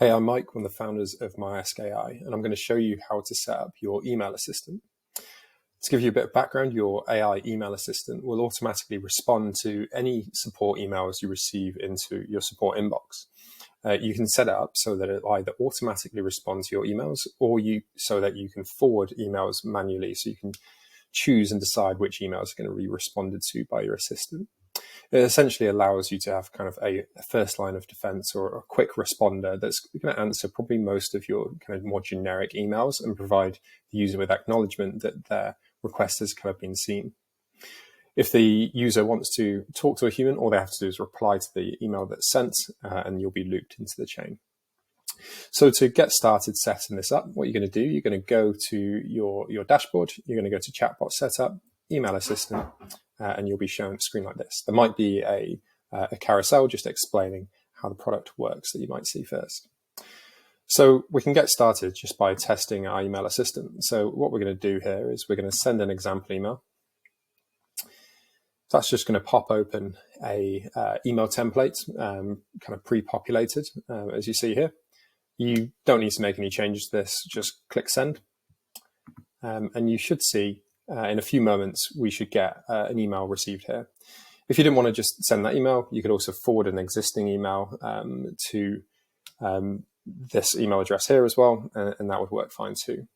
Hey, I'm Mike, one of the founders of AI, and I'm going to show you how to set up your email assistant. To give you a bit of background, your AI email assistant will automatically respond to any support emails you receive into your support inbox. You can set it up so that it either automatically responds to your emails or so that you can forward emails manually, so you can choose and decide which emails are going to be responded to by your assistant. It essentially allows you to have kind of a first line of defense or a quick responder that's going to answer probably most of your kind of more generic emails and provide the user with acknowledgement that their request has kind of been seen. If the user wants to talk to a human, all they have to do is reply to the email that's sent, and you'll be looped into the chain. So to get started setting this up, what you're going to do, you're going to go to your dashboard, you're going to go to Chatbot Setup, Email Assistant, and you'll be shown a screen like this. There might be a carousel just explaining how the product works that you might see first. So we can get started just by testing our email assistant. So what we're going to do here is we're going to send an example email. So that's just going to pop open a email template, kind of pre-populated, as you see here. You don't need to make any changes to this, just click send. And you should see in a few moments, we should get an email received here. If you didn't want to just send that email, you could also forward an existing email to this email address here as well, and that would work fine too.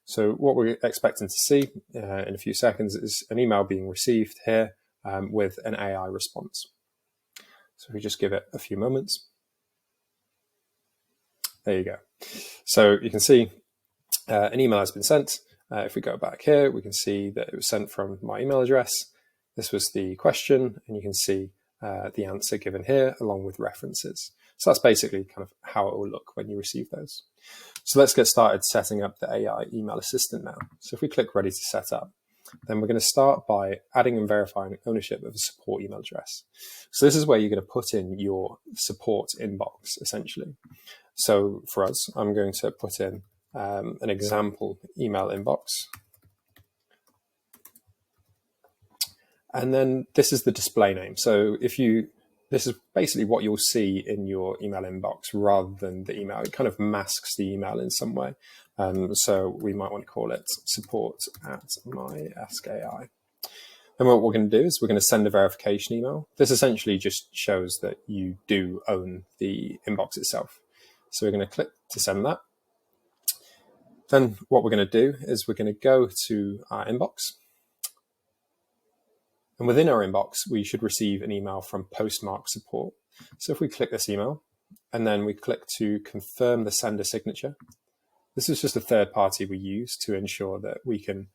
So what we're expecting to see in a few seconds is an email being received here with an AI response. So if we just give it a few moments. There you go. So you can see an email has been sent. If we go back here, we can see that it was sent from my email address. This was the question, and you can see the answer given here along with references. So that's basically kind of how it will look when you receive those. So let's get started setting up the AI email assistant now. So if we click ready to set up, then we're going to start by adding and verifying ownership of a support email address. So this is where you're going to put in your support inbox, essentially. So for us, I'm going to put in an example email inbox. And then this is the display name. So this is basically what you'll see in your email inbox rather than the email. It kind of masks the email in some way. So we might want to call it support@my.ai. And what we're going to do is we're going to send a verification email. This essentially just shows that you do own the inbox itself. So we're going to click to send that. Then what we're going to do is we're going to go to our inbox. And within our inbox, we should receive an email from Postmark Support. So if we click this email, and then we click to confirm the sender signature, this is just a third party we use to ensure that we can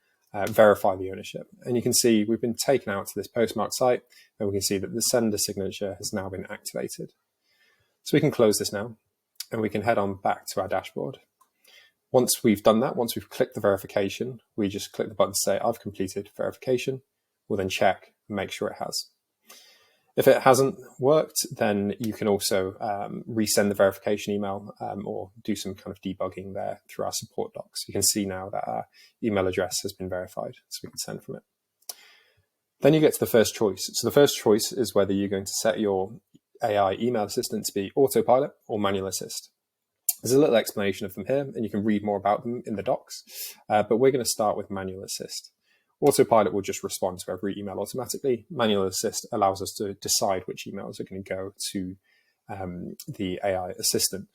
verify the ownership. And you can see we've been taken out to this Postmark site, and we can see that the sender signature has now been activated. So we can close this now, and we can head on back to our dashboard. Once we've done that, once we've clicked the verification, we just click the button to say, I've completed verification. We'll then check and make sure it has. If it hasn't worked, then you can also resend the verification email or do some kind of debugging there through our support docs. You can see now that our email address has been verified, so we can send from it. Then you get to the first choice. So the first choice is whether you're going to set your AI email assistant to be autopilot or manual assist. There's a little explanation of them here, and you can read more about them in the docs, but we're going to start with manual assist. Autopilot will just respond to every email automatically. Manual assist allows us to decide which emails are going to go to the AI assistant.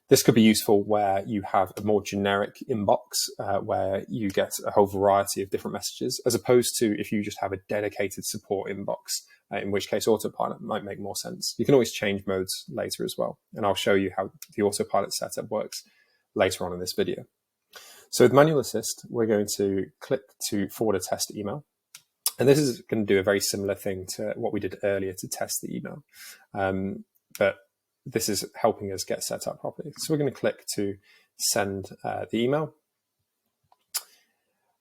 This could be useful where you have a more generic inbox where you get a whole variety of different messages, as opposed to if you just have a dedicated support inbox, in which case autopilot might make more sense. You can always change modes later as well, and I'll show you how the autopilot setup works later on in this video. So with manual assist, we're going to click to forward a test email. And this is going to do a very similar thing to what we did earlier to test the email. But this is helping us get set up properly. So we're going to click to send the email.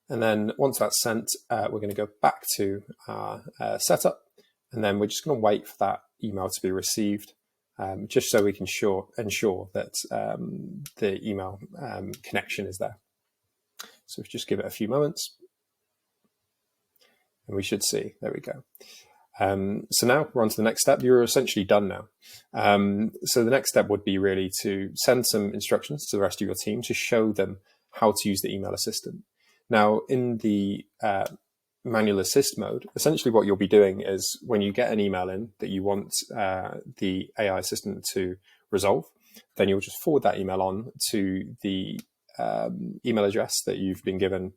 And then once that's sent, we're going to go back to our setup. And then we're just going to wait for that email to be received, just so we can ensure that the email connection is there. So just give it a few moments. And we should see, there we go. So now we're on to the next step. You're essentially done now. So the next step would be really to send some instructions to the rest of your team to show them how to use the email assistant. Now, in the manual assist mode, essentially what you'll be doing is when you get an email in that you want the AI assistant to resolve, then you'll just forward that email on to the email address that you've been given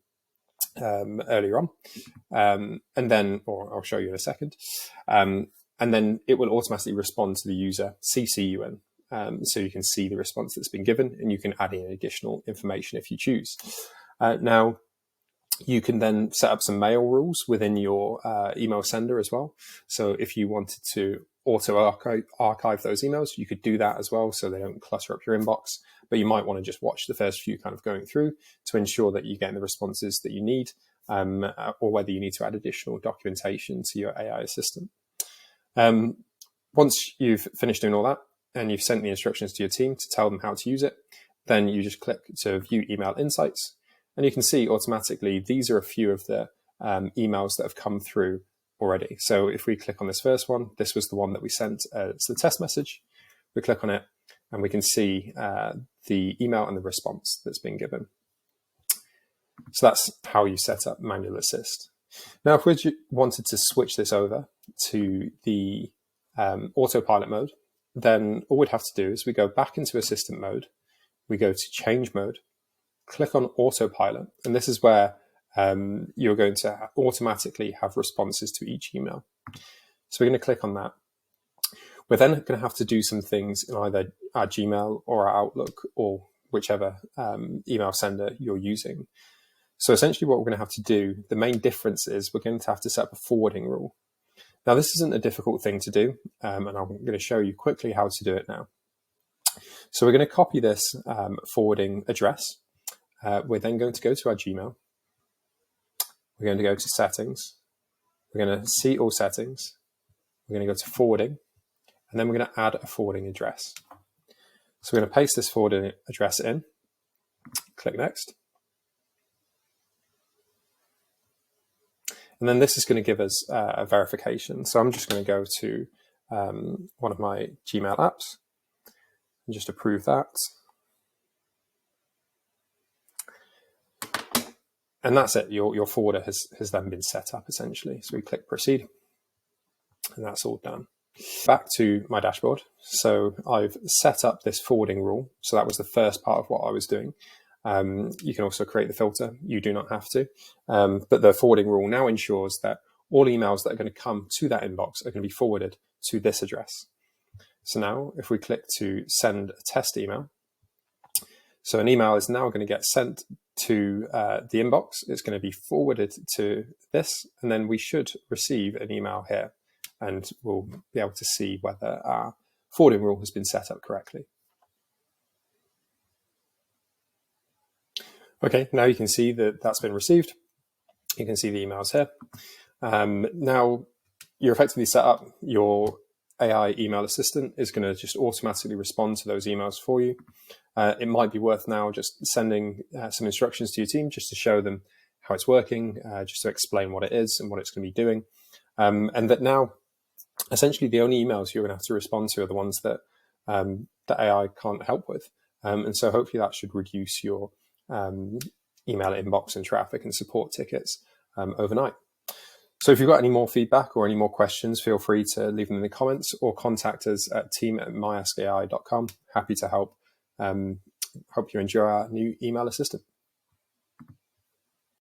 earlier on, and then, or I'll show you in a second, and then it will automatically respond to the user, CC you in, so you can see the response that's been given, and you can add in additional information if you choose. Now, you can then set up some mail rules within your email sender as well. So if you wanted to auto-archive those emails, you could do that as well so they don't clutter up your inbox. But you might want to just watch the first few kind of going through to ensure that you're getting the responses that you need, or whether you need to add additional documentation to your AI assistant. Once you've finished doing all that and you've sent the instructions to your team to tell them how to use it, then you just click to view email insights. And you can see automatically, these are a few of the emails that have come through already. So if we click on this first one, this was the one that we sent. It's the test message. We click on it and we can see the email and the response that's been given. So that's how you set up manual assist. Now, if we wanted to switch this over to the autopilot mode, then all we'd have to do is we go back into assistant mode, we go to change mode, click on autopilot, and this is where you're going to automatically have responses to each email. So we're going to click on that. We're then going to have to do some things in either our Gmail or our Outlook or whichever email sender you're using. So essentially what we're going to have to do, the main difference is we're going to have to set up a forwarding rule. Now, this isn't a difficult thing to do, and I'm going to show you quickly how to do it now. So we're going to copy this forwarding address. We're then going to go to our Gmail. We're going to go to settings. We're going to see all settings. We're going to go to forwarding, and then we're going to add a forwarding address. So we're going to paste this forwarding address in, click next. And then this is going to give us a verification. So I'm just going to go to one of my Gmail apps and just approve that. And that's it. Your forwarder has then been set up essentially. So we click proceed, and that's all done. Back to my dashboard. So I've set up this forwarding rule. So that was the first part of what I was doing. You can also create the filter. You do not have to. But the forwarding rule now ensures that all emails that are going to come to that inbox are going to be forwarded to this address. So now if we click to send a test email, so an email is now going to get sent to the inbox. It's going to be forwarded to this, and then we should receive an email here, and we'll be able to see whether our forwarding rule has been set up correctly. Okay, now you can see that that's been received. You can see the emails here. Now you're effectively set up. Your AI email assistant is going to just automatically respond to those emails for you. It might be worth now just sending some instructions to your team just to show them how it's working, just to explain what it is and what it's going to be doing. And that now, essentially, the only emails you're going to have to respond to are the ones that the AI can't help with. And so hopefully that should reduce your email inbox and traffic and support tickets overnight. So if you've got any more feedback or any more questions, feel free to leave them in the comments or contact us at team@myaskai.com. Happy to help. Hope you enjoy our new email assistant.